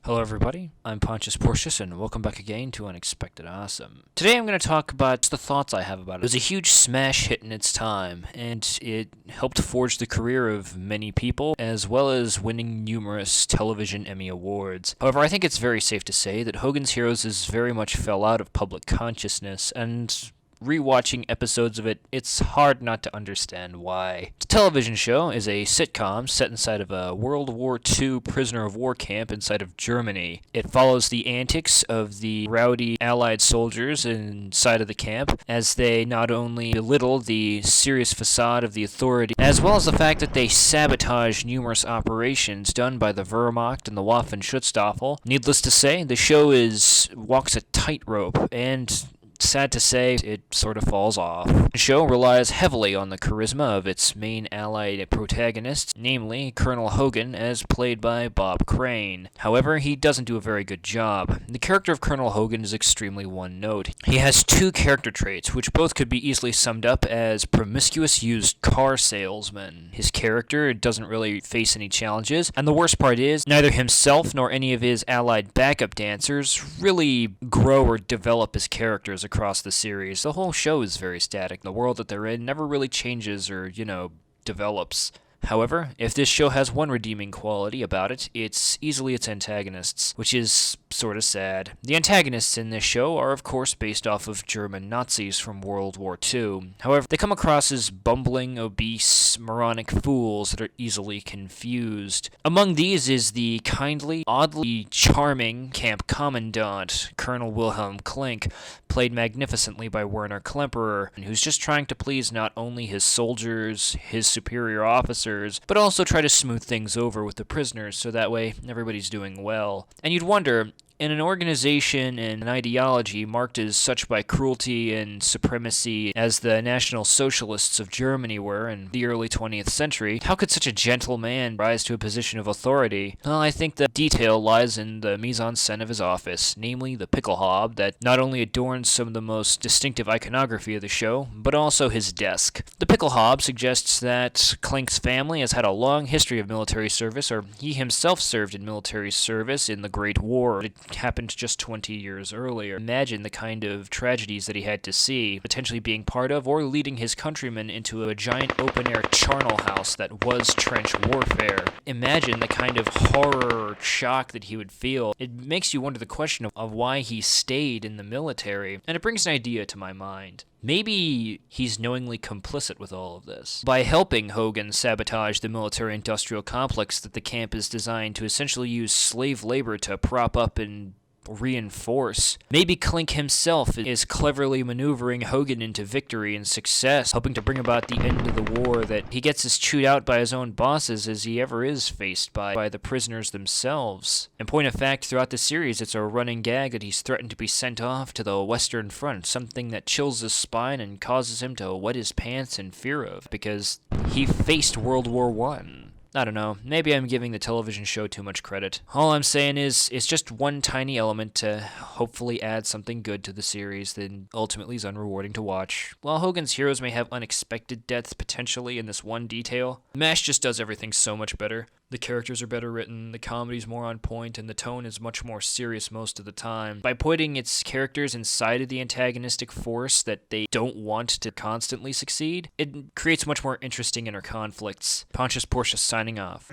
Hello everybody, I'm Pontius Porcius and welcome back again to Unexpected Awesome. Today I'm going to talk about the thoughts I have about it. It was a huge smash hit in its time, and it helped forge the career of many people, as well as winning numerous television Emmy Awards. However, I think it's very safe to say that Hogan's Heroes very much fell out of public consciousness, and rewatching episodes of it, it's hard not to understand why. The television show is a sitcom set inside of a World War II prisoner of war camp inside of Germany. It follows the antics of the rowdy Allied soldiers inside of the camp as they not only belittle the serious facade of the authority, as well as the fact that they sabotage numerous operations done by the Wehrmacht and the Waffen-Schutzstaffel. Needless to say, the show walks a tightrope, and sad to say, it sort of falls off. The show relies heavily on the charisma of its main allied protagonist, namely Colonel Hogan, as played by Bob Crane. However, he doesn't do a very good job. The character of Colonel Hogan is extremely one-note. He has two character traits, which both could be easily summed up as promiscuous used car salesman. His character doesn't really face any challenges, and the worst part is, neither himself nor any of his allied backup dancers really grow or develop as characters across the series. The whole show is very static. The world that they're in never really changes or, develops. However, if this show has one redeeming quality about it, it's easily its antagonists, which is sort of sad. The antagonists in this show are, of course, based off of German Nazis from World War II. However, they come across as bumbling, obese, moronic fools that are easily confused. Among these is the kindly, oddly charming camp commandant, Colonel Wilhelm Clank, played magnificently by Werner Klemperer, who's just trying to please not only his soldiers, his superior officers, but also try to smooth things over with the prisoners so that way everybody's doing well. And you'd wonder, in an organization and an ideology marked as such by cruelty and supremacy as the National Socialists of Germany were in the early 20th century, how could such a gentle man rise to a position of authority? Well, I think the detail lies in the mise-en-scène of his office, namely the pickle hob that not only adorns some of the most distinctive iconography of the show, but also his desk. The pickle hob suggests that Clank's family has had a long history of military service, or he himself served in military service in the Great War. It happened just 20 years earlier. Imagine the kind of tragedies that he had to see, potentially being part of or leading his countrymen into a giant open-air charnel house that was trench warfare. Imagine the kind of horror or shock that he would feel. It makes you wonder the question of why he stayed in the military, and it brings an idea to my mind. Maybe he's knowingly complicit with all of this. By helping Hogan sabotage the military-industrial complex that the camp is designed to essentially use slave labor to prop up and reinforce. Maybe Clank himself is cleverly maneuvering Hogan into victory and success, hoping to bring about the end of the war that he gets as chewed out by his own bosses as he ever is faced by the prisoners themselves. In point of fact, throughout the series, it's a running gag that he's threatened to be sent off to the Western Front, something that chills his spine and causes him to wet his pants in fear of, because he faced World War I. I don't know, maybe I'm giving the television show too much credit. All I'm saying is, it's just one tiny element to hopefully add something good to the series that ultimately is unrewarding to watch. While Hogan's Heroes may have unexpected deaths potentially in this one detail, MASH just does everything so much better. The characters are better written, the comedy's more on point, and the tone is much more serious most of the time. By putting its characters inside of the antagonistic force that they don't want to constantly succeed, it creates much more interesting inner conflicts. Pontius Porcius signing off.